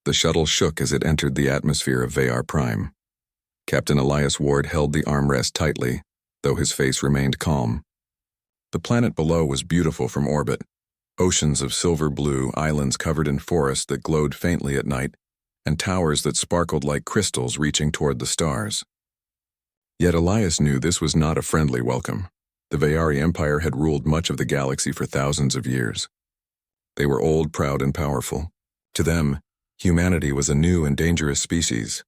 The shuttle shook as it entered the atmosphere of Vayar Prime. Captain Elias Ward held the armrest tightly, though his face remained calm. The planet below was beautiful from orbit. Oceans of silver blue, islands covered in forests that glowed faintly at night, and towers that sparkled like crystals reaching toward the stars. Yet Elias knew this was not a friendly welcome. The Vayari Empire had ruled much of the galaxy for thousands of years. They were old, proud, and powerful. To them, humanity was a new and dangerous species,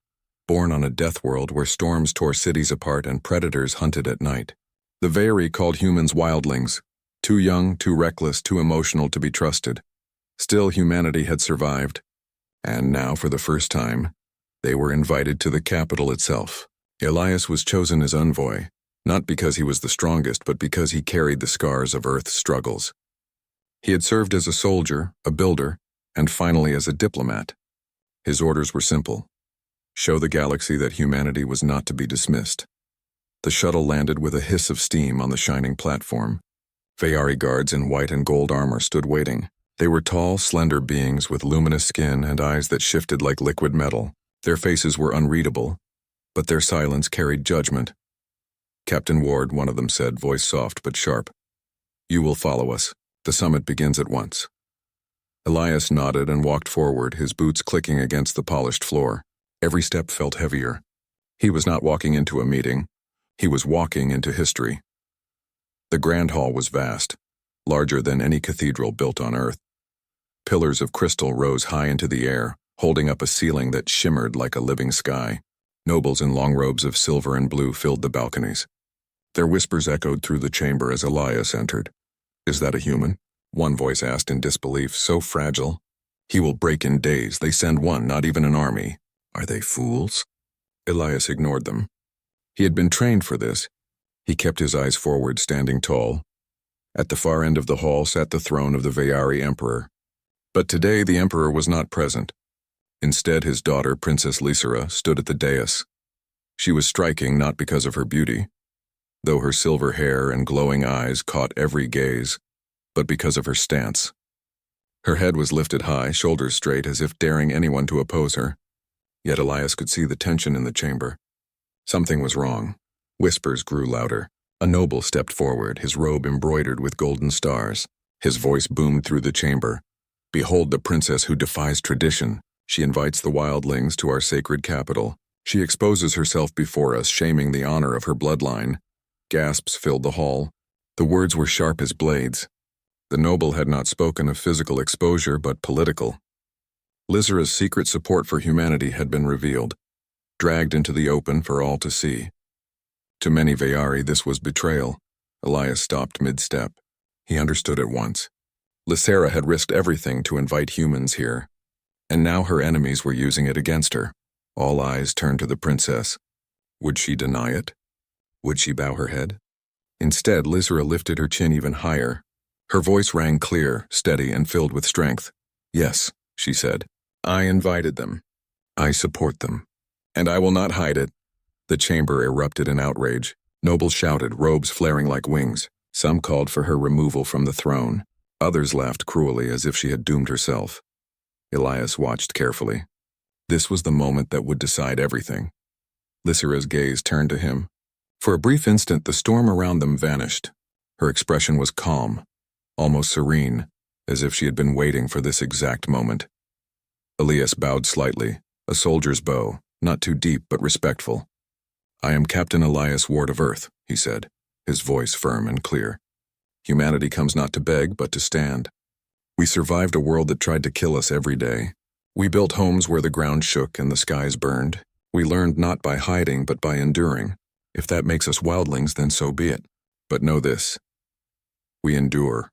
born on a death world where storms tore cities apart and predators hunted at night. The Vayari called humans wildlings, too young, too reckless, too emotional to be trusted. Still, humanity had survived, and now, for the first time, they were invited to the capital itself. Elias was chosen as envoy, not because he was the strongest, but because he carried the scars of Earth's struggles. He had served as a soldier, a builder, and finally as a diplomat. His orders were simple: show the galaxy that humanity was not to be dismissed. The shuttle landed with a hiss of steam on the shining platform. Vayari guards in white and gold armor stood waiting. They were tall, slender beings with luminous skin and eyes that shifted like liquid metal. Their faces were unreadable, but their silence carried judgment. Captain Ward, one of them said, voice soft but sharp, "You will follow us. The summit begins at once." Elias nodded and walked forward, his boots clicking against the polished floor. Every step felt heavier. He was not walking into a meeting. He was walking into history. The Grand Hall was vast, larger than any cathedral built on Earth. Pillars of crystal rose high into the air, holding up a ceiling that shimmered like a living sky. Nobles in long robes of silver and blue filled the balconies. Their whispers echoed through the chamber as Elias entered. "Is that a human?" one voice asked in disbelief. "So fragile. He will break in days. They send one, not even an army. Are they fools?" Elias ignored them. He had been trained for this. He kept his eyes forward, standing tall. At the far end of the hall sat the throne of the Vayari Emperor. But today the Emperor was not present. Instead, his daughter, Princess Lysera, stood at the dais. She was striking not because of her beauty, though her silver hair and glowing eyes caught every gaze, but because of her stance. Her head was lifted high, shoulders straight, as if daring anyone to oppose her. Yet Elias could see the tension in the chamber. Something was wrong. Whispers grew louder. A noble stepped forward, his robe embroidered with golden stars. His voice boomed through the chamber. "Behold the princess who defies tradition. She invites the wildlings to our sacred capital. She exposes herself before us, shaming the honor of her bloodline." Gasps filled the hall. The words were sharp as blades. The noble had not spoken of physical exposure, but political. Lysera's secret support for humanity had been revealed, dragged into the open for all to see. To many Vayari, this was betrayal. Elias stopped mid-step. He understood at once. Lysera had risked everything to invite humans here, and now her enemies were using it against her. All eyes turned to the princess. Would she deny it? Would she bow her head? Instead, Lysera lifted her chin even higher. Her voice rang clear, steady, and filled with strength. "Yes," she said. "I invited them. I support them. And I will not hide it." The chamber erupted in outrage. Nobles shouted, robes flaring like wings. Some called for her removal from the throne. Others laughed cruelly as if she had doomed herself. Elias watched carefully. This was the moment that would decide everything. Lysera's gaze turned to him. For a brief instant, the storm around them vanished. Her expression was calm, almost serene, as if she had been waiting for this exact moment. Elias bowed slightly, a soldier's bow, not too deep but respectful. "I am Captain Elias Ward of Earth," he said, his voice firm and clear. "Humanity comes not to beg, but to stand. We survived a world that tried to kill us every day. We built homes where the ground shook and the skies burned. We learned not by hiding, but by enduring. If that makes us wildlings, then so be it. But know this: we endure."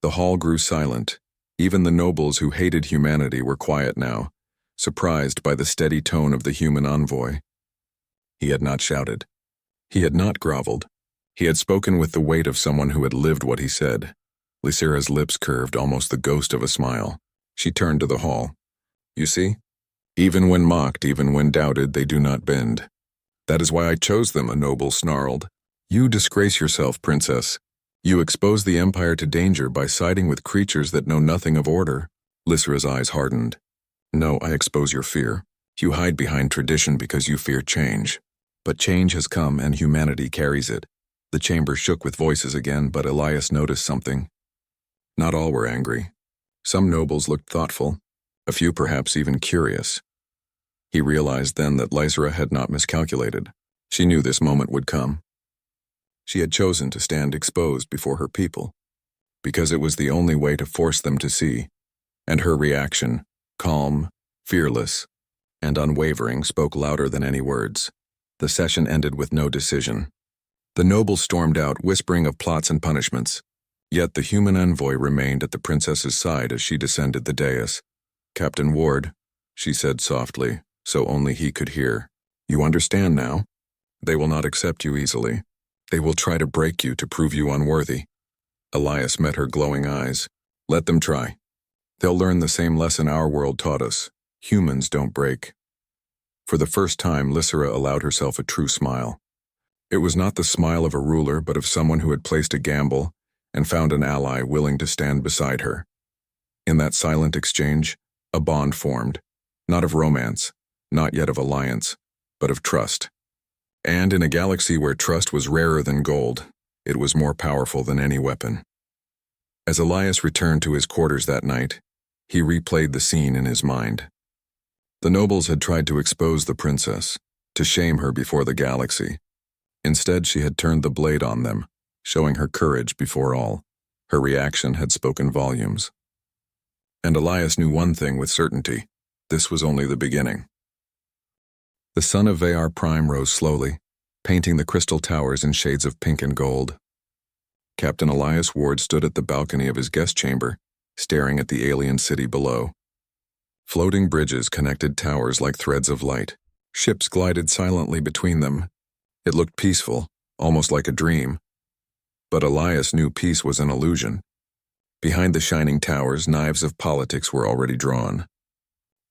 The hall grew silent. Even the nobles who hated humanity were quiet now, surprised by the steady tone of the human envoy. He had not shouted. He had not groveled. He had spoken with the weight of someone who had lived what he said. Lysera's lips curved, almost the ghost of a smile. She turned to the hall. "You see? Even when mocked, even when doubted, they do not bend. That is why I chose them," a noble snarled. "You disgrace yourself, princess. You expose the empire to danger by siding with creatures that know nothing of order." Lysera's eyes hardened. No, I expose your fear. You hide behind tradition because you fear change. But change has come and humanity carries it. The chamber shook with voices again, but Elias noticed something. Not all were angry. Some nobles looked thoughtful, a few perhaps even curious. He realized then that Lysera had not miscalculated. She knew this moment would come. She had chosen to stand exposed before her people, because it was the only way to force them to see, and her reaction, calm, fearless, and unwavering, spoke louder than any words. The session ended with no decision. The nobles stormed out, whispering of plots and punishments. Yet the human envoy remained at the princess's side as she descended the dais. "Captain Ward," she said softly, so only he could hear. "You understand now? They will not accept you easily. They will try to break you to prove you unworthy." Elias met her glowing eyes. "Let them try. They'll learn the same lesson our world taught us. Humans don't break." For the first time, Lysera allowed herself a true smile. It was not the smile of a ruler, but of someone who had placed a gamble and found an ally willing to stand beside her. In that silent exchange, a bond formed, not of romance, not yet of alliance, but of trust. And in a galaxy where trust was rarer than gold, it was more powerful than any weapon. As Elias returned to his quarters that night, he replayed the scene in his mind. The nobles had tried to expose the princess, to shame her before the galaxy. Instead, she had turned the blade on them, showing her courage before all. Her reaction had spoken volumes. And Elias knew one thing with certainty: this was only the beginning. The sun of VR Prime rose slowly, painting the crystal towers in shades of pink and gold. Captain Elias Ward stood at the balcony of his guest chamber, staring at the alien city below. Floating bridges connected towers like threads of light. Ships glided silently between them. It looked peaceful, almost like a dream. But Elias knew peace was an illusion. Behind the shining towers, knives of politics were already drawn.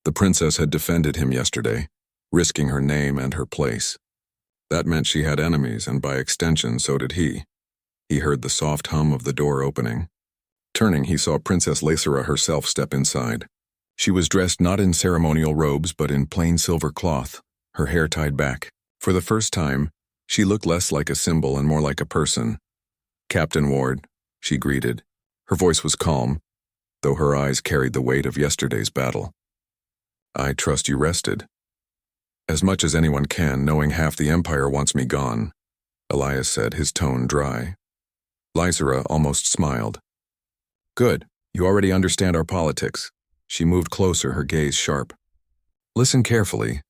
The princess had defended him yesterday, risking her name and her place. That meant she had enemies, and by extension, so did he. He heard the soft hum of the door opening. Turning, he saw Princess Lysera herself step inside. She was dressed not in ceremonial robes, but in plain silver cloth, her hair tied back. For the first time, she looked less like a symbol and more like a person. "Captain Ward," she greeted. Her voice was calm, though her eyes carried the weight of yesterday's battle. "I trust you rested." "As much as anyone can, knowing half the Empire wants me gone," Elias said, his tone dry. Lysera almost smiled. "Good, you already understand our politics." She moved closer, her gaze sharp. "Listen carefully.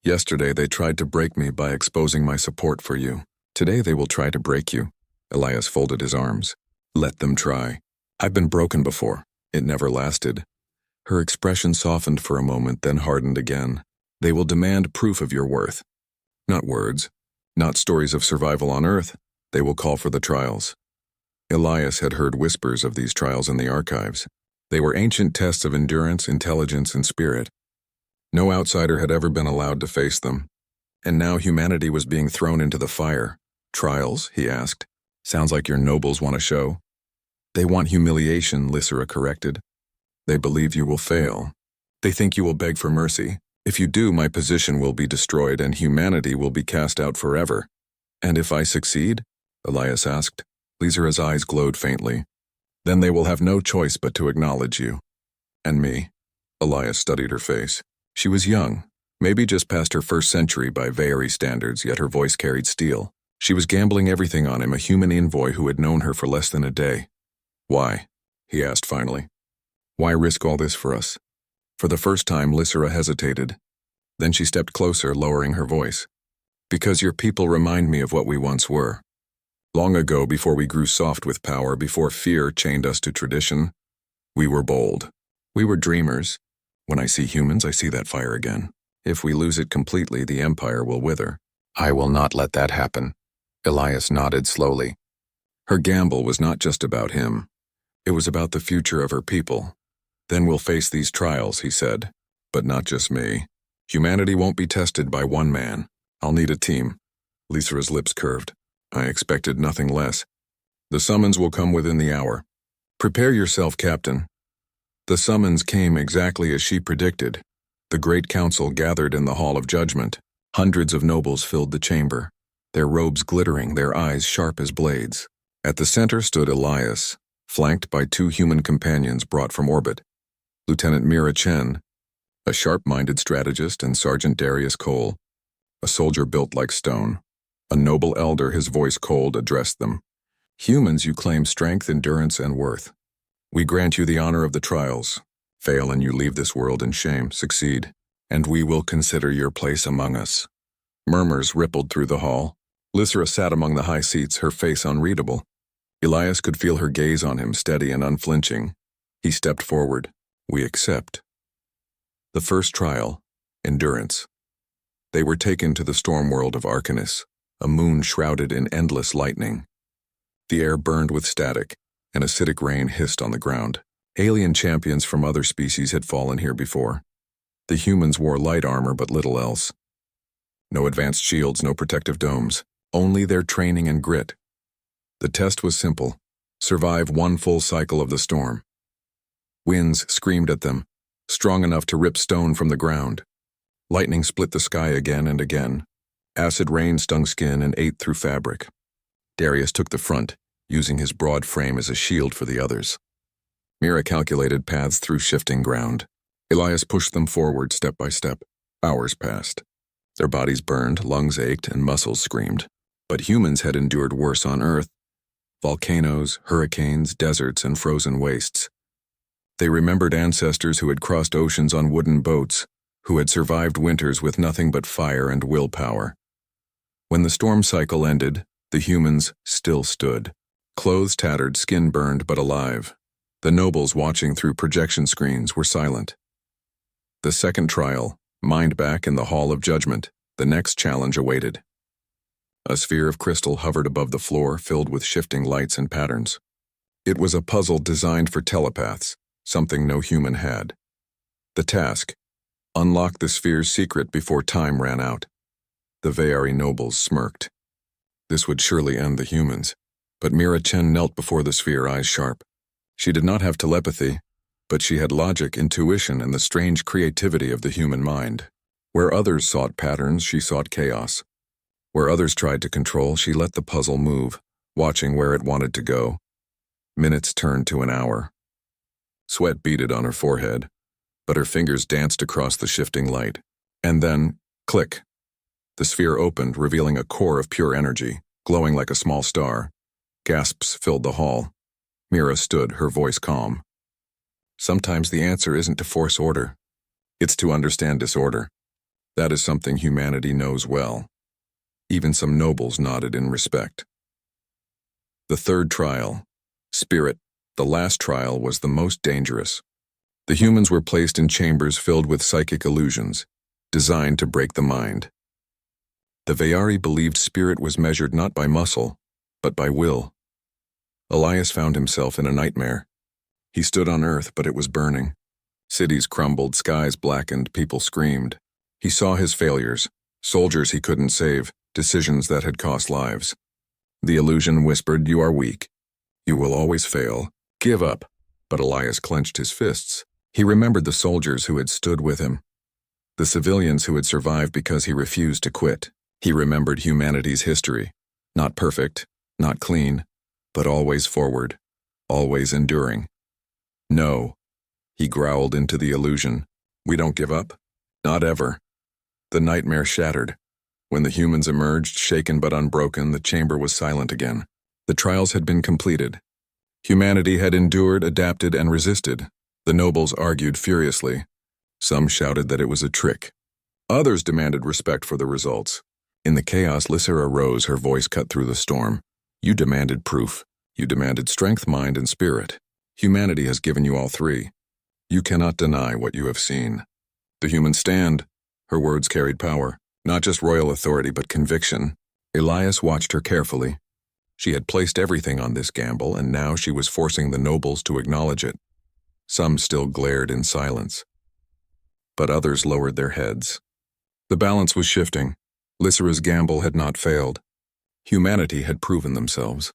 Yesterday they tried to break me by exposing my support for you. Today they will try to break you." Elias folded his arms. "Let them try. I've been broken before. It never lasted." Her expression softened for a moment, then hardened again. "They will demand proof of your worth. Not words, not stories of survival on Earth. They will call for the trials." Elias had heard whispers of these trials in the archives. They were ancient tests of endurance, intelligence, and spirit. No outsider had ever been allowed to face them. And now humanity was being thrown into the fire. "Trials?" he asked. "Sounds like your nobles want a show." "They want humiliation," Lysera corrected. "They believe you will fail. They think you will beg for mercy. If you do, my position will be destroyed and humanity will be cast out forever." "And if I succeed?" Elias asked. Lysera's eyes glowed faintly. "Then they will have no choice but to acknowledge you." "And me?" Elias studied her face. She was young, maybe just past her first century by Vaeri standards, yet her voice carried steel. She was gambling everything on him, a human envoy who had known her for less than a day. "Why?" he asked finally. "Why risk all this for us?" For the first time, Lysera hesitated. Then she stepped closer, lowering her voice. "Because your people remind me of what we once were. Long ago, before we grew soft with power, before fear chained us to tradition, we were bold. We were dreamers. When I see humans, I see that fire again. If we lose it completely, the Empire will wither. I will not let that happen." Elias nodded slowly. Her gamble was not just about him. It was about the future of her people. "Then we'll face these trials," he said. "But not just me. Humanity won't be tested by one man. I'll need a team." Lysera's lips curved. "I expected nothing less. The summons will come within the hour. Prepare yourself, Captain." The summons came exactly as she predicted. The great council gathered in the Hall of Judgment. Hundreds of nobles filled the chamber, their robes glittering, their eyes sharp as blades. At the center stood Elias, flanked by two human companions brought from orbit, Lieutenant Mira Chen, a sharp-minded strategist, and Sergeant Darius Cole, a soldier built like stone. A noble elder, his voice cold, addressed them. Humans, you claim strength, endurance, and worth. We grant you the honor of the trials. Fail and you leave this world in shame. Succeed, and we will consider your place among us. Murmurs rippled through the hall. Lysra sat among the high seats, her face unreadable. Elias could feel her gaze on him, steady and unflinching. He stepped forward. We accept. The first trial, endurance. They were taken to the storm world of Arcanus, a moon shrouded in endless lightning. The air burned with static, and acidic rain hissed on the ground. Alien champions from other species had fallen here before. The humans wore light armor but little else. No advanced shields, no protective domes, only their training and grit. The test was simple: survive one full cycle of the storm. Winds screamed at them, strong enough to rip stone from the ground. Lightning split the sky again and again. Acid rain stung skin and ate through fabric. Darius took the front, using his broad frame as a shield for the others. Mira calculated paths through shifting ground. Elias pushed them forward step by step. Hours passed. Their bodies burned, lungs ached, and muscles screamed. But humans had endured worse on Earth. Volcanoes, hurricanes, deserts, and frozen wastes. They remembered ancestors who had crossed oceans on wooden boats, who had survived winters with nothing but fire and willpower. When the storm cycle ended, the humans still stood. Clothes tattered, skin burned, but alive. The nobles watching through projection screens were silent. The second trial, mind back in the Hall of Judgment, the next challenge awaited. A sphere of crystal hovered above the floor, filled with shifting lights and patterns. It was a puzzle designed for telepaths, something no human had. The task: unlock the sphere's secret before time ran out. The Veari nobles smirked. This would surely end the humans, but Mira Chen knelt before the sphere, eyes sharp. She did not have telepathy, but she had logic, intuition, and the strange creativity of the human mind. Where others sought patterns, she sought chaos. Where others tried to control, she let the puzzle move, watching where it wanted to go. Minutes turned to an hour. Sweat beaded on her forehead, but her fingers danced across the shifting light. And then, click. The sphere opened, revealing a core of pure energy, glowing like a small star. Gasps filled the hall. Mira stood, her voice calm. Sometimes the answer isn't to force order. It's to understand disorder. That is something humanity knows well. Even some nobles nodded in respect. The third trial, Spirit, the last trial, was the most dangerous. The humans were placed in chambers filled with psychic illusions, designed to break the mind. The Veari believed spirit was measured not by muscle, but by will. Elias found himself in a nightmare. He stood on Earth, but it was burning. Cities crumbled, skies blackened, people screamed. He saw his failures, soldiers he couldn't save, decisions that had cost lives. The illusion whispered, "You are weak. You will always fail. Give up." But Elias clenched his fists. He remembered the soldiers who had stood with him, the civilians who had survived because he refused to quit. He remembered humanity's history. Not perfect, not clean, but always forward, always enduring. "No," he growled into the illusion. "We don't give up. Not ever." The nightmare shattered. When the humans emerged, shaken but unbroken, the chamber was silent again. The trials had been completed. Humanity had endured, adapted, and resisted. The nobles argued furiously. Some shouted that it was a trick. Others demanded respect for the results. In the chaos, Lysra rose, her voice cut through the storm. "You demanded proof. You demanded strength, mind, and spirit. Humanity has given you all three. You cannot deny what you have seen." "The humans stand." Her words carried power. Not just royal authority, but conviction. Elias watched her carefully. She had placed everything on this gamble, and now she was forcing the nobles to acknowledge it. Some still glared in silence, but others lowered their heads. The balance was shifting. Lysra's gamble had not failed. Humanity had proven themselves.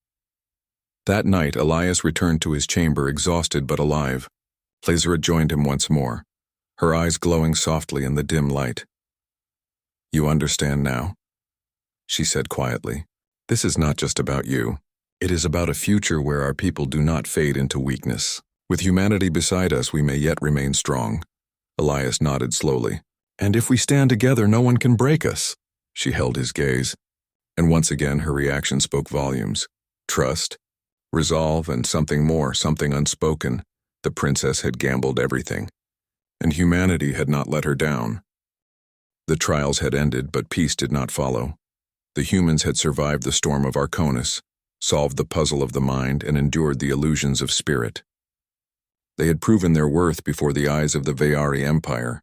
That night, Elias returned to his chamber, exhausted but alive. Lysra joined him once more. her eyes glowing softly in the dim light. "You understand now?" she said quietly. "This is not just about you. It is about a future where our people do not fade into weakness. With humanity beside us, we may yet remain strong." Elias nodded slowly. "And if we stand together, no one can break us." She held his gaze, and once again her reaction spoke volumes. Trust, resolve, and something more, something unspoken. The princess had gambled everything, and humanity had not let her down. The trials had ended, but peace did not follow. The humans had survived the storm of Arconis, solved the puzzle of the mind, and endured the illusions of spirit. They had proven their worth before the eyes of the Veari Empire.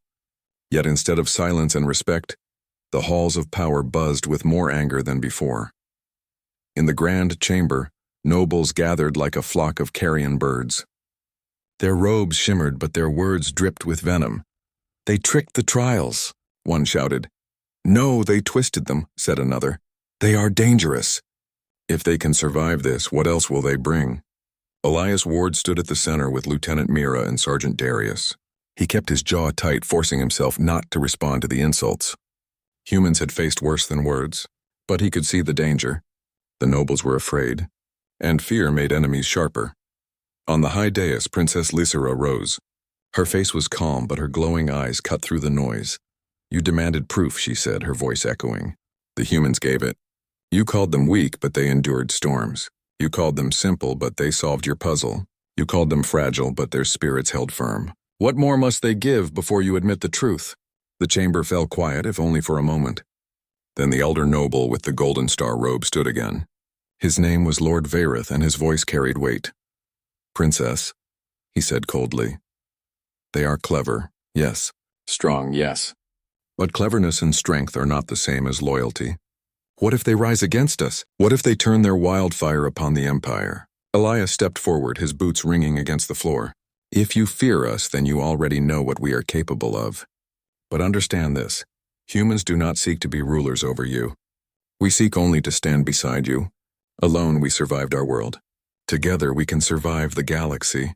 Yet instead of silence and respect, the halls of power buzzed with more anger than before. In the grand chamber, nobles gathered like a flock of carrion birds. Their robes shimmered, but their words dripped with venom. "They tricked the trials," one shouted. "No, they twisted them," said another. "They are dangerous. If they can survive this, what else will they bring?" Elias Ward stood at the center with Lieutenant Mira and Sergeant Darius. He kept his jaw tight, forcing himself not to respond to the insults. Humans had faced worse than words, but he could see the danger. The nobles were afraid, and fear made enemies sharper. On the high dais, Princess Lysera rose. Her face was calm, but her glowing eyes cut through the noise. "You demanded proof," she said, her voice echoing. "The humans gave it. You called them weak, but they endured storms. You called them simple, but they solved your puzzle. You called them fragile, but their spirits held firm. What more must they give before you admit the truth?" The chamber fell quiet, if only for a moment. Then the elder noble with the golden star robe stood again. His name was Lord Vareth, and his voice carried weight. "Princess," he said coldly, "they are clever, yes. Strong, yes. But cleverness and strength are not the same as loyalty. What if they rise against us? What if they turn their wildfire upon the Empire?" Elias stepped forward, his boots ringing against the floor. "If you fear us, then you already know what we are capable of. But understand this, humans do not seek to be rulers over you. We seek only to stand beside you. Alone we survived our world. Together we can survive the galaxy."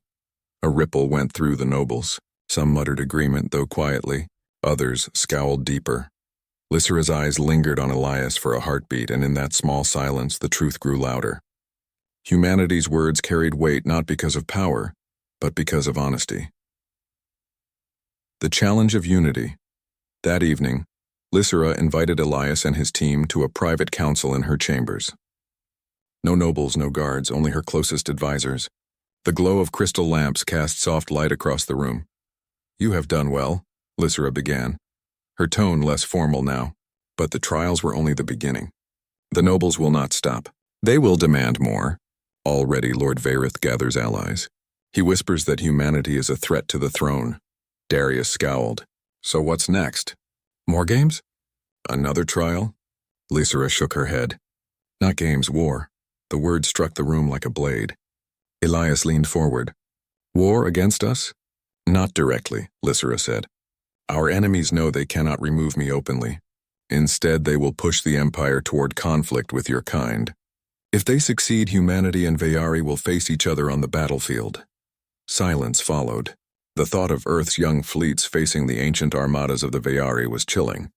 A ripple went through the nobles. Some muttered agreement, though quietly. Others scowled deeper. Lysera's eyes lingered on Elias for a heartbeat, and in that small silence the truth grew louder. Humanity's words carried weight not because of power, but because of honesty. The challenge of unity. That evening, Lysera invited Elias and his team to a private council in her chambers. No nobles, no guards, only her closest advisors. The glow of crystal lamps cast soft light across the room. "You have done well," Lysera began, her tone less formal now, "but the trials were only the beginning. The nobles will not stop. They will demand more. Already Lord Vareth gathers allies. He whispers that humanity is a threat to the throne." Darius scowled. "So what's next? More games? Another trial?" Lysera shook her head. "Not games, war." The word struck the room like a blade. Elias leaned forward. "War against us?" "Not directly," Lysera said. "Our enemies know they cannot remove me openly. Instead, they will push the Empire toward conflict with your kind. If they succeed, humanity and Veari will face each other on the battlefield." Silence followed. The thought of Earth's young fleets facing the ancient armadas of the Veari was chilling.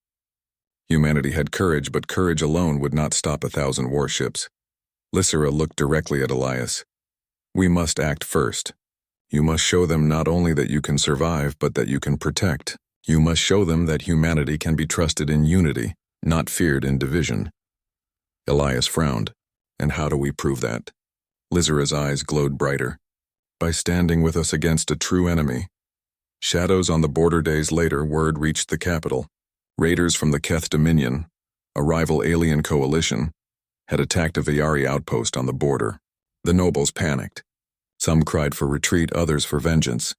Humanity had courage, but courage alone would not stop 1,000 warships. Lysera looked directly at Elias. "We must act first. You must show them not only that you can survive, but that you can protect. You must show them that humanity can be trusted in unity, not feared in division." Elias frowned. "And how do we prove that?" Lysera's eyes glowed brighter. "By standing with us against a true enemy." Shadows on the border days later, word reached the capital. Raiders from the Keth Dominion, a rival alien coalition, had attacked a Veari outpost on the border. The nobles panicked. Some cried for retreat, others for vengeance.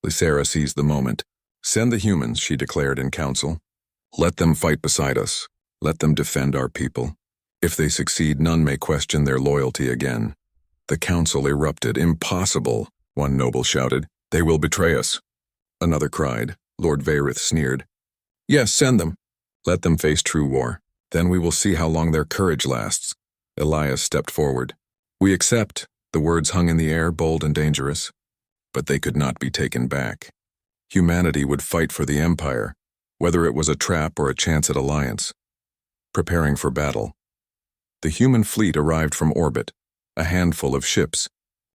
Lysera seized the moment. "Send the humans," she declared in council. "Let them fight beside us. Let them defend our people. If they succeed, none may question their loyalty again." The council erupted. "Impossible," one noble shouted. "They will betray us." Another cried. Lord Vareth sneered. "Yes, send them. Let them face true war. Then we will see how long their courage lasts." Elias stepped forward. "We accept." The words hung in the air, bold and dangerous. But they could not be taken back. Humanity would fight for the Empire, whether it was a trap or a chance at alliance. Preparing for battle. The human fleet arrived from orbit, a handful of ships,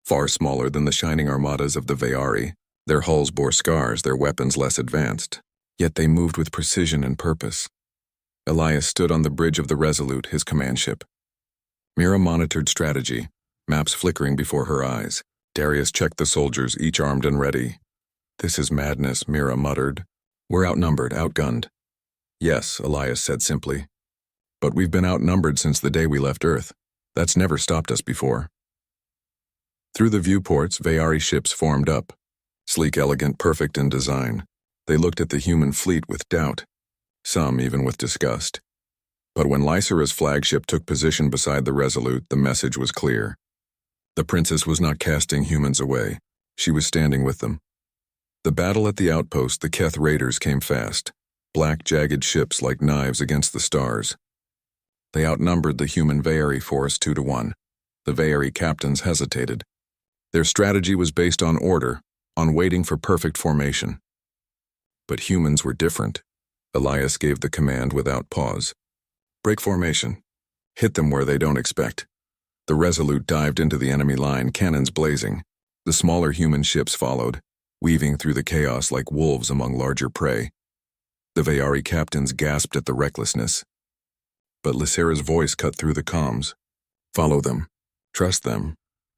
far smaller than the shining armadas of the Veari. Their hulls bore scars, their weapons less advanced. Yet they moved with precision and purpose. Elias stood on the bridge of the Resolute, his command ship. Mira monitored strategy, maps flickering before her eyes. Darius checked the soldiers, each armed and ready. "This is madness," Mira muttered. "We're outnumbered, outgunned." "Yes," Elias said simply. "But we've been outnumbered since the day we left Earth. That's never stopped us before." Through the viewports, Veari ships formed up. Sleek, elegant, perfect in design. They looked at the human fleet with doubt, some even with disgust. But when Lysera's flagship took position beside the Resolute, the message was clear. The princess was not casting humans away. She was standing with them. The battle at the outpost, the Keth raiders came fast, black, jagged ships like knives against the stars. They outnumbered the human Veari force 2-1. The Veari captains hesitated. Their strategy was based on order, on waiting for perfect formation. But humans were different. Elias gave the command without pause. "Break formation. Hit them where they don't expect." The Resolute dived into the enemy line, cannons blazing. The smaller human ships followed, weaving through the chaos like wolves among larger prey. The Veari captains gasped at the recklessness. But Lysera's voice cut through the comms. "Follow them. Trust them."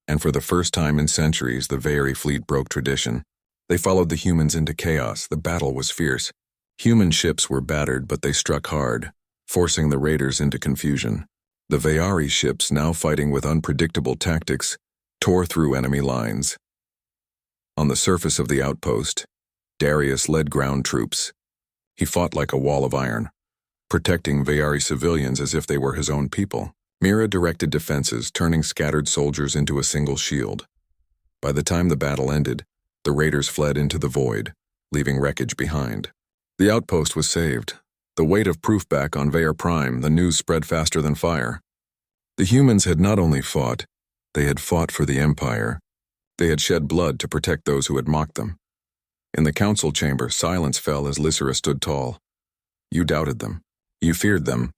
And for the first time in centuries, the Veari fleet broke tradition. They followed the humans into chaos. The battle was fierce. Human ships were battered, but they struck hard, forcing the raiders into confusion. The Veari ships, now fighting with unpredictable tactics, tore through enemy lines. On the surface of the outpost, Darius led ground troops. He fought like a wall of iron, protecting Veari civilians as if they were his own people. Mira directed defenses, turning scattered soldiers into a single shield. By the time the battle ended, the raiders fled into the void, leaving wreckage behind. The outpost was saved. The weight of proof back on Vear Prime, the news spread faster than fire. The humans had not only fought, they had fought for the Empire. They had shed blood to protect those who had mocked them. In the council chamber, silence fell as Lysera stood tall. "You doubted them. You feared them.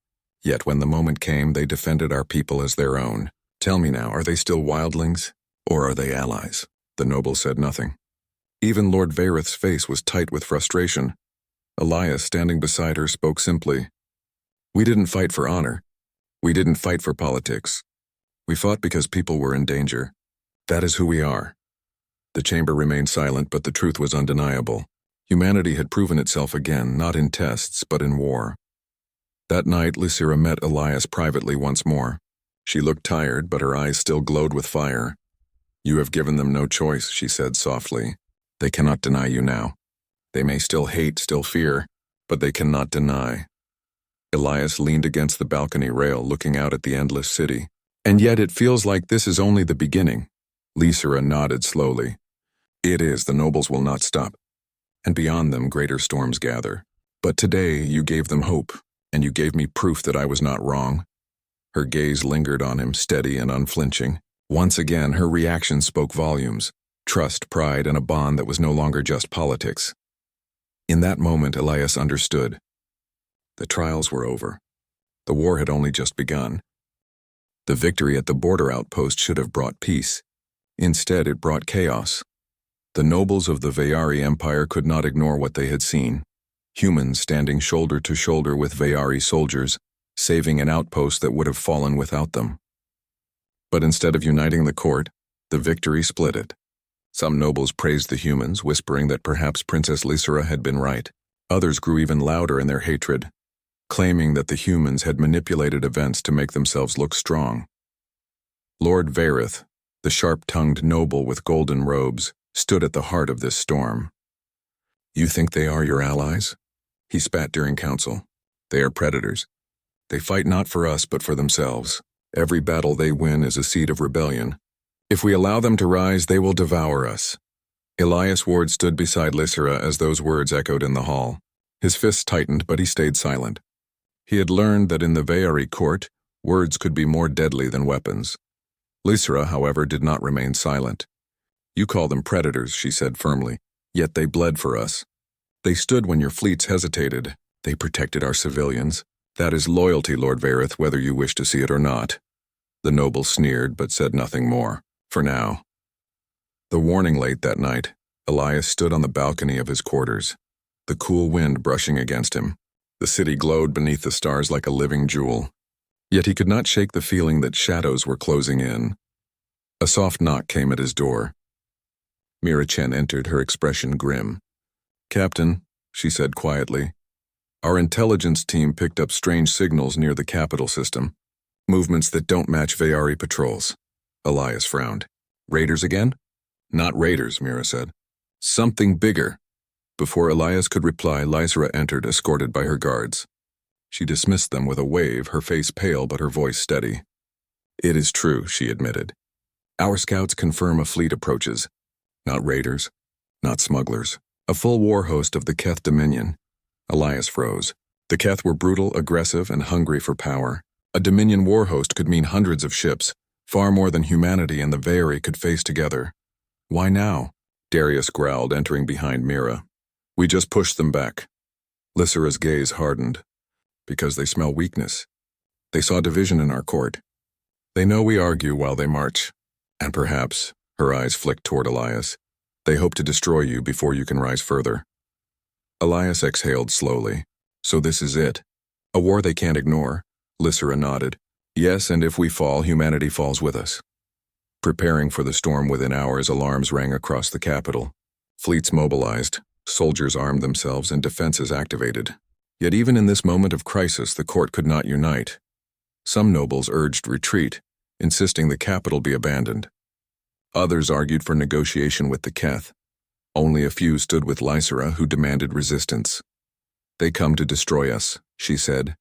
Yet when the moment came, they defended our people as their own. Tell me now, are they still wildlings, or are they allies?" The noble said nothing. Even Lord Vareth's face was tight with frustration. Elias, standing beside her, spoke simply. "We didn't fight for honor. We didn't fight for politics. We fought because people were in danger. That is who we are." The chamber remained silent, but the truth was undeniable. Humanity had proven itself again, not in tests, but in war. That night, Lysera met Elias privately once more. She looked tired, but her eyes still glowed with fire. "You have given them no choice," she said softly. "They cannot deny you now. They may still hate, still fear, but they cannot deny." Elias leaned against the balcony rail, looking out at the endless city. "And yet it feels like this is only the beginning." Lysera nodded slowly. "It is. The nobles will not stop. And beyond them, greater storms gather. But today you gave them hope, and you gave me proof that I was not wrong." Her gaze lingered on him, steady and unflinching. Once again, her reaction spoke volumes. Trust, pride, and a bond that was no longer just politics. In that moment, Elias understood. The trials were over. The war had only just begun. The victory at the border outpost should have brought peace. Instead, it brought chaos. The nobles of the Veari Empire could not ignore what they had seen. Humans standing shoulder to shoulder with Veari soldiers, saving an outpost that would have fallen without them. But instead of uniting the court, the victory split it. Some nobles praised the humans, whispering that perhaps Princess Lysera had been right. Others grew even louder in their hatred, claiming that the humans had manipulated events to make themselves look strong. Lord Vareth, the sharp-tongued noble with golden robes, stood at the heart of this storm. "You think they are your allies?" He spat during council. "They are predators. They fight not for us but for themselves. Every battle they win is a seed of rebellion. If we allow them to rise, they will devour us." Elias Ward stood beside Lysera as those words echoed in the hall. His fists tightened, but he stayed silent. He had learned that in the Veari court, words could be more deadly than weapons. Lysera, however, did not remain silent. "You call them predators," she said firmly. Yet they bled for us. They stood when your fleets hesitated. They protected our civilians. That is loyalty, Lord Vareth, whether you wish to see it or not. The noble sneered, but said nothing more, for now. The warning late that night, Elias stood on the balcony of his quarters, the cool wind brushing against him. The city glowed beneath the stars like a living jewel. Yet he could not shake the feeling that shadows were closing in. A soft knock came at his door. Mira Chen entered, her expression grim. "Captain," she said quietly, "our intelligence team picked up strange signals near the capital system. Movements that don't match Vayari patrols." Elias frowned. "Raiders again?" "Not raiders," Mira said. "Something bigger." Before Elias could reply, Lysera entered, escorted by her guards. She dismissed them with a wave, her face pale but her voice steady. "It is true," she admitted. "Our scouts confirm a fleet approaches. Not raiders, not smugglers. A full war host of the Keth Dominion." Elias froze. The Keth were brutal, aggressive, and hungry for power. A Dominion war host could mean hundreds of ships, far more than humanity and the Vayari could face together. "Why now?" Darius growled, entering behind Mira. "We just pushed them back." Lysera's gaze hardened. "Because they smell weakness. They saw division in our court. They know we argue while they march. And perhaps," her eyes flicked toward Elias, "they hope to destroy you before you can rise further." Elias exhaled slowly. "So this is it. A war they can't ignore." Lysera nodded. "Yes, and if we fall, humanity falls with us." Preparing for the storm within hours, alarms rang across the capital. Fleets mobilized, soldiers armed themselves, and defenses activated. Yet even in this moment of crisis, the court could not unite. Some nobles urged retreat, insisting the capital be abandoned. Others argued for negotiation with the Keth. Only a few stood with Lysera, who demanded resistance. "They come to destroy us," she said.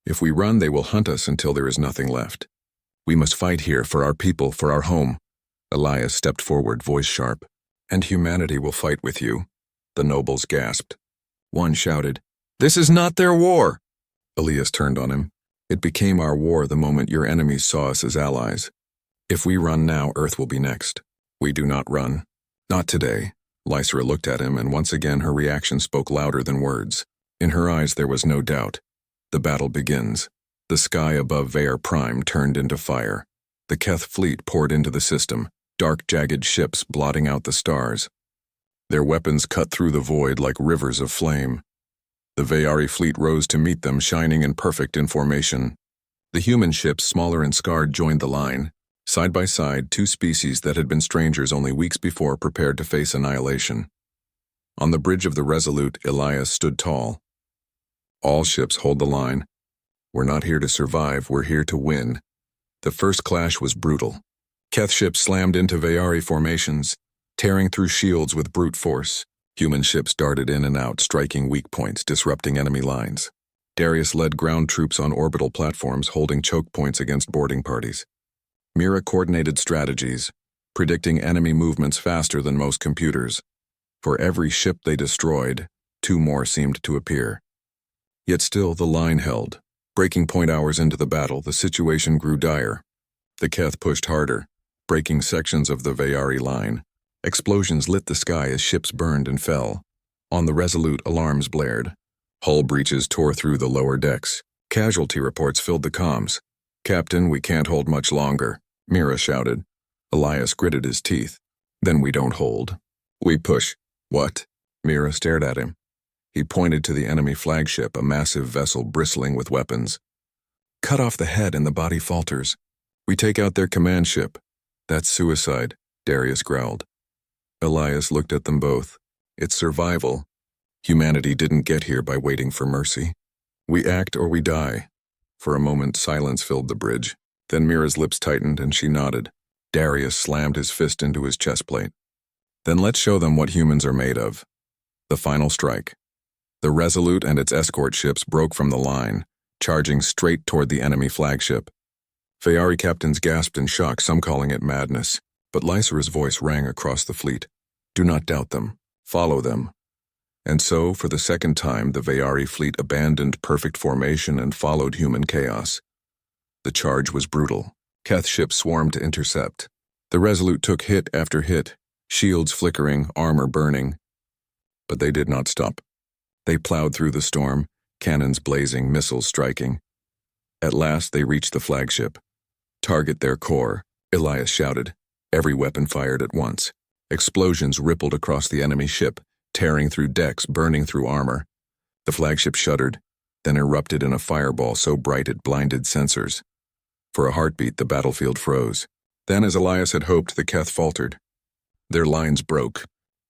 "If we run, they will hunt us until there is nothing left. We must fight here for our people, for our home." Elias stepped forward, voice sharp. "And humanity will fight with you." The nobles gasped. One shouted, "This is not their war!" Elias turned on him. "It became our war the moment your enemies saw us as allies. If we run now, Earth will be next. We do not run. Not today." Lysera looked at him, and once again her reaction spoke louder than words. In her eyes there was no doubt. The battle begins. The sky above Vayar Prime turned into fire. The Keth fleet poured into the system, dark jagged ships blotting out the stars. Their weapons cut through the void like rivers of flame. The Vayari fleet rose to meet them, shining and perfect in formation. The human ships, smaller and scarred, joined the line. Side by side, two species that had been strangers only weeks before prepared to face annihilation. On the bridge of the Resolute, Elias stood tall. "All ships hold the line. We're not here to survive, we're here to win." The first clash was brutal. Keth ships slammed into Vayari formations, tearing through shields with brute force. Human ships darted in and out, striking weak points, disrupting enemy lines. Darius led ground troops on orbital platforms, holding choke points against boarding parties. Mira coordinated strategies, predicting enemy movements faster than most computers. For every ship they destroyed, two more seemed to appear. Yet still the line held. Breaking point hours into the battle, the situation grew dire. The Keth pushed harder, breaking sections of the Vayari line. Explosions lit the sky as ships burned and fell. On the Resolute, alarms blared. Hull breaches tore through the lower decks. Casualty reports filled the comms. "Captain, we can't hold much longer," Mira shouted. Elias gritted his teeth. "Then we don't hold. We push." "What?" Mira stared at him. He pointed to the enemy flagship, a massive vessel bristling with weapons. "Cut off the head and the body falters. We take out their command ship." "That's suicide," Darius growled. Elias looked at them both. "It's survival. Humanity didn't get here by waiting for mercy. We act or we die." For a moment, silence filled the bridge. Then Mira's lips tightened and she nodded. Darius slammed his fist into his chest plate. "Then let's show them what humans are made of." The final strike. The Resolute and its escort ships broke from the line, charging straight toward the enemy flagship. Vayari captains gasped in shock, some calling it madness, but Lysera's voice rang across the fleet. "Do not doubt them. Follow them." And so, for the second time, the Vayari fleet abandoned perfect formation and followed human chaos. The charge was brutal. Keth ships swarmed to intercept. The Resolute took hit after hit, shields flickering, armor burning. But they did not stop. They plowed through the storm, cannons blazing, missiles striking. At last they reached the flagship. "Target their core," Elias shouted. Every weapon fired at once. Explosions rippled across the enemy ship, tearing through decks, burning through armor. The flagship shuddered, then erupted in a fireball so bright it blinded sensors. For a heartbeat, the battlefield froze. Then, as Elias had hoped, the Keth faltered. Their lines broke.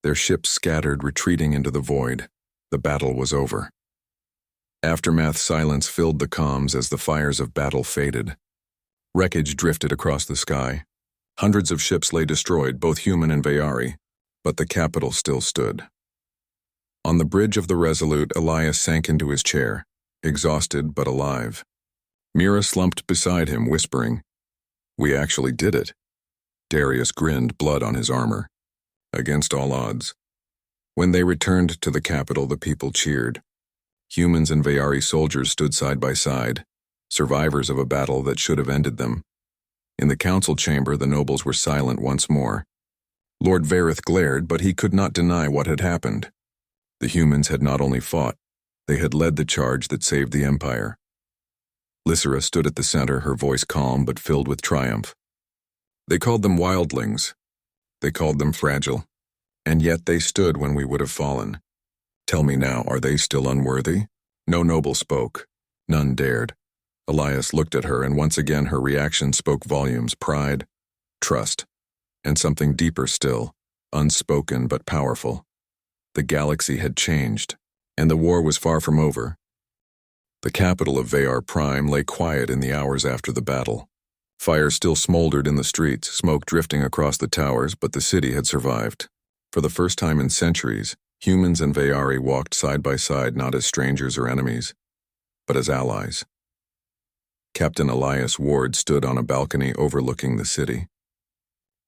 Their ships scattered, retreating into the void. The battle was over. Aftermath silence filled the comms as the fires of battle faded. Wreckage drifted across the sky. Hundreds of ships lay destroyed, both human and Veyari, but the capital still stood. On the bridge of the Resolute, Elias sank into his chair, exhausted but alive. Mira slumped beside him, whispering, "We actually did it." Darius grinned, blood on his armor. Against all odds. When they returned to the capital, the people cheered. Humans and Veyari soldiers stood side by side, survivors of a battle that should have ended them. In the council chamber, the nobles were silent once more. Lord Varith glared, but he could not deny what had happened. The humans had not only fought, they had led the charge that saved the Empire. Lysera stood at the center, her voice calm but filled with triumph. They called them wildlings. They called them fragile. And yet they stood when we would have fallen. Tell me now, are they still unworthy? No noble spoke. None dared. Elias looked at her, and once again her reaction spoke volumes: pride, trust, and something deeper still, unspoken but powerful. The galaxy had changed, and the war was far from over. The capital of Veyar Prime lay quiet in the hours after the battle. Fire still smoldered in the streets, smoke drifting across the towers, but the city had survived. For the first time in centuries, humans and Veyari walked side by side, not as strangers or enemies, but as allies. Captain Elias Ward stood on a balcony overlooking the city.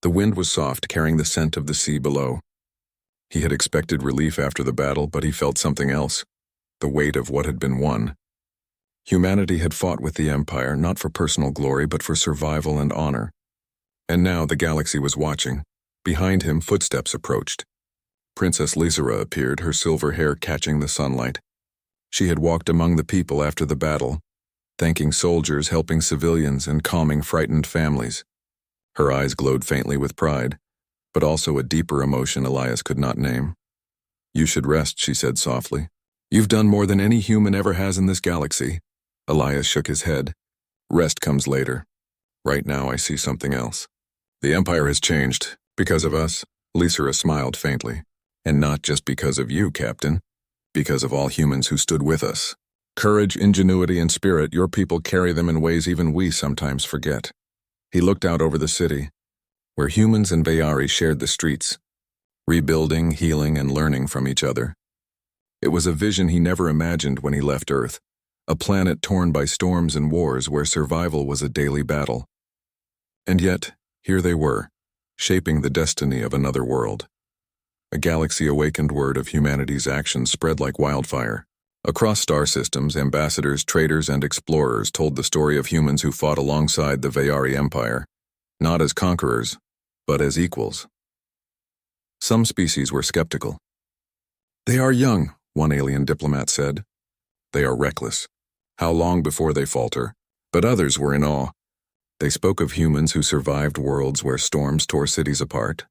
The wind was soft, carrying the scent of the sea below. He had expected relief after the battle, but he felt something else, the weight of what had been won. Humanity had fought with the Empire, not for personal glory, but for survival and honor. And now the galaxy was watching. Behind him, footsteps approached. Princess Lysera appeared, her silver hair catching the sunlight. She had walked among the people after the battle, thanking soldiers, helping civilians, and calming frightened families. Her eyes glowed faintly with pride, but also a deeper emotion Elias could not name. "You should rest," she said softly. "You've done more than any human ever has in this galaxy." Elias shook his head. "Rest comes later. Right now I see something else. The Empire has changed. Because of us." Lysera smiled faintly. "And not just because of you, Captain. Because of all humans who stood with us. Courage, ingenuity, and spirit, your people carry them in ways even we sometimes forget." He looked out over the city, where humans and Veyari shared the streets, rebuilding, healing, and learning from each other. It was a vision he never imagined when he left Earth, a planet torn by storms and wars where survival was a daily battle. And yet, here they were, shaping the destiny of another world. A galaxy-awakened word of humanity's actions spread like wildfire. Across star systems, ambassadors, traders, and explorers told the story of humans who fought alongside the Veyari Empire, not as conquerors, but as equals. Some species were skeptical. "They are young," one alien diplomat said. "They are reckless. How long before they falter?" But others were in awe. They spoke of humans who survived worlds where storms tore cities apart,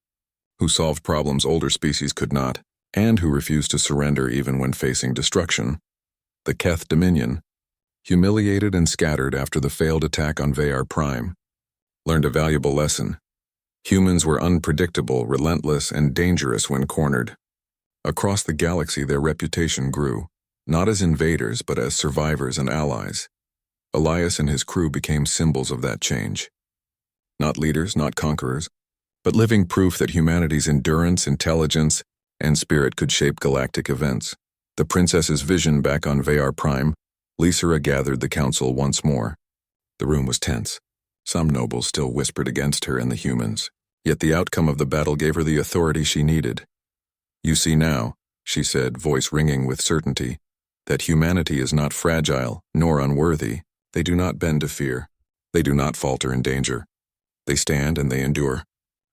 who solved problems older species could not, and who refused to surrender even when facing destruction. The Keth Dominion, humiliated and scattered after the failed attack on Veyar Prime, learned a valuable lesson. Humans were unpredictable, relentless, and dangerous when cornered. Across the galaxy, their reputation grew, not as invaders but as survivors and allies. Elias and his crew became symbols of that change. Not leaders, not conquerors, but living proof that humanity's endurance, intelligence, and spirit could shape galactic events. The princess's vision back on Veyar Prime, Lysera gathered the council once more. The room was tense. Some nobles still whispered against her and the humans, yet the outcome of the battle gave her the authority she needed. "You see now," she said, voice ringing with certainty, "that humanity is not fragile nor unworthy. They do not bend to fear. They do not falter in danger. They stand and they endure.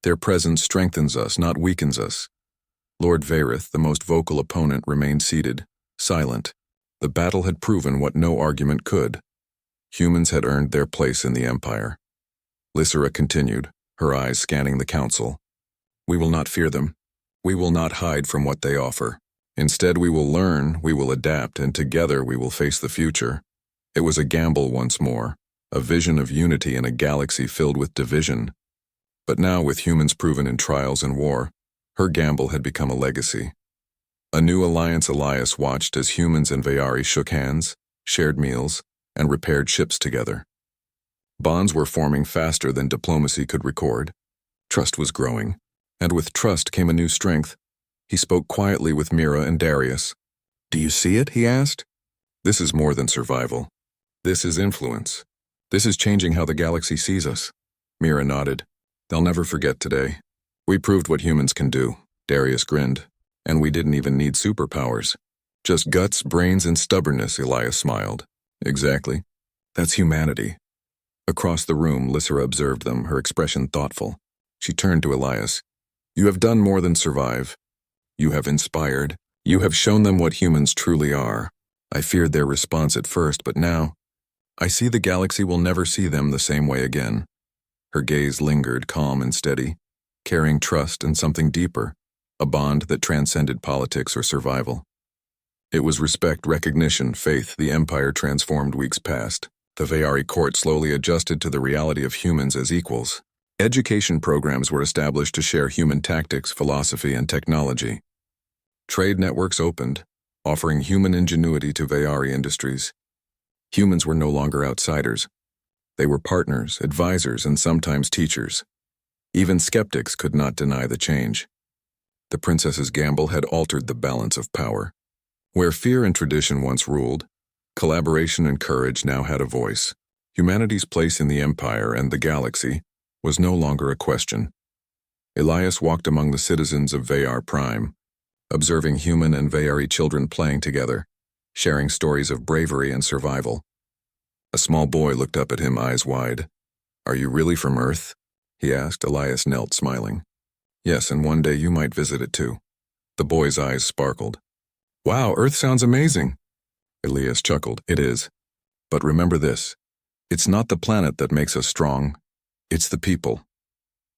Their presence strengthens us, not weakens us. Lord Varith, the most vocal opponent, remained seated, silent. The battle had proven what no argument could. Humans had earned their place in the Empire. Lysera continued, her eyes scanning the council. We will not fear them. We will not hide from what they offer. Instead, we will learn, we will adapt, and together we will face the future. It was a gamble once more, a vision of unity in a galaxy filled with division. But now, with humans proven in trials and war, her gamble had become a legacy. A new alliance Elias watched as humans and Vayari shook hands, shared meals, and repaired ships together. Bonds were forming faster than diplomacy could record. Trust was growing, and with trust came a new strength. He spoke quietly with Mira and Darius. Do you see it? He asked. This is more than survival. This is influence. This is changing how the galaxy sees us. Mira nodded. They'll never forget today. We proved what humans can do, Darius grinned. And we didn't even need superpowers. Just guts, brains, and stubbornness, Elias smiled. Exactly. That's humanity. Across the room, Lysera observed them, her expression thoughtful. She turned to Elias. You have done more than survive. You have inspired. You have shown them what humans truly are. I feared their response at first, but now, I see the galaxy will never see them the same way again. Her gaze lingered, calm and steady, carrying trust and something deeper, a bond that transcended politics or survival. It was respect, recognition, faith. The Empire transformed weeks past. The Vayari court slowly adjusted to the reality of humans as equals. Education programs were established to share human tactics, philosophy, and technology. Trade networks opened, offering human ingenuity to Vayari industries. Humans were no longer outsiders. They were partners, advisors, and sometimes teachers. Even skeptics could not deny the change. The princess's gamble had altered the balance of power. Where fear and tradition once ruled, collaboration and courage now had a voice. Humanity's place in the Empire and the galaxy was no longer a question. Elias walked among the citizens of Vayar Prime, observing human and Vayari children playing together, sharing stories of bravery and survival. A small boy looked up at him, eyes wide. Are you really from Earth? He asked. Elias knelt, smiling. Yes, and one day you might visit it too. The boy's eyes sparkled. Wow, Earth sounds amazing. Elias chuckled. It is. But remember this. It's not the planet that makes us strong. It's the people.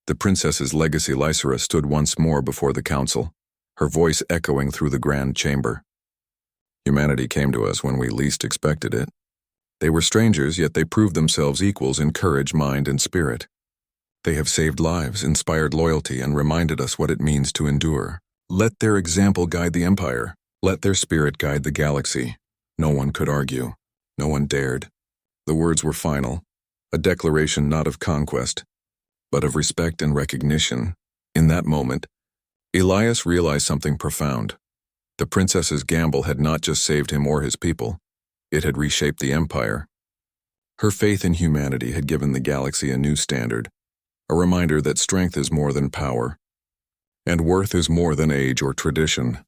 The princess's legacy Lysera stood once more before the council, her voice echoing through the grand chamber. Humanity came to us when we least expected it. They were strangers, yet they proved themselves equals in courage, mind, and spirit. They have saved lives, inspired loyalty, and reminded us what it means to endure. Let their example guide the Empire. Let their spirit guide the galaxy. No one could argue. No one dared. The words were final, a declaration not of conquest, but of respect and recognition. In that moment, Elias realized something profound. The princess's gamble had not just saved him or his people. It had reshaped the Empire. Her faith in humanity had given the galaxy a new standard, a reminder that strength is more than power, and worth is more than age or tradition.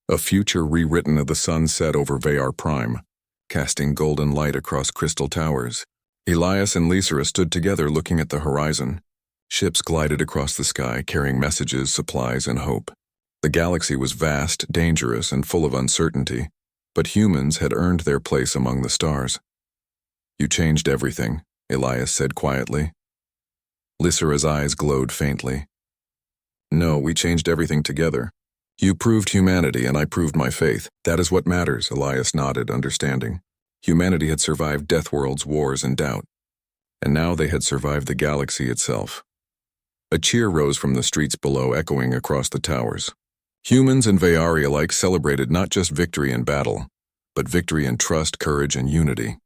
A future rewritten as the sun set over Vayar Prime, casting golden light across crystal towers. Elias and Lysera stood together looking at the horizon. Ships glided across the sky, carrying messages, supplies, and hope. The galaxy was vast, dangerous, and full of uncertainty, but humans had earned their place among the stars. You changed everything, Elias said quietly. Lysera's eyes glowed faintly. No, we changed everything together. You proved humanity and I proved my faith. That is what matters, Elias nodded, understanding. Humanity had survived Deathworld's wars and doubt, and now they had survived the galaxy itself. A cheer rose from the streets below, echoing across the towers. Humans and Vayari alike celebrated not just victory in battle, but victory in trust, courage, and unity.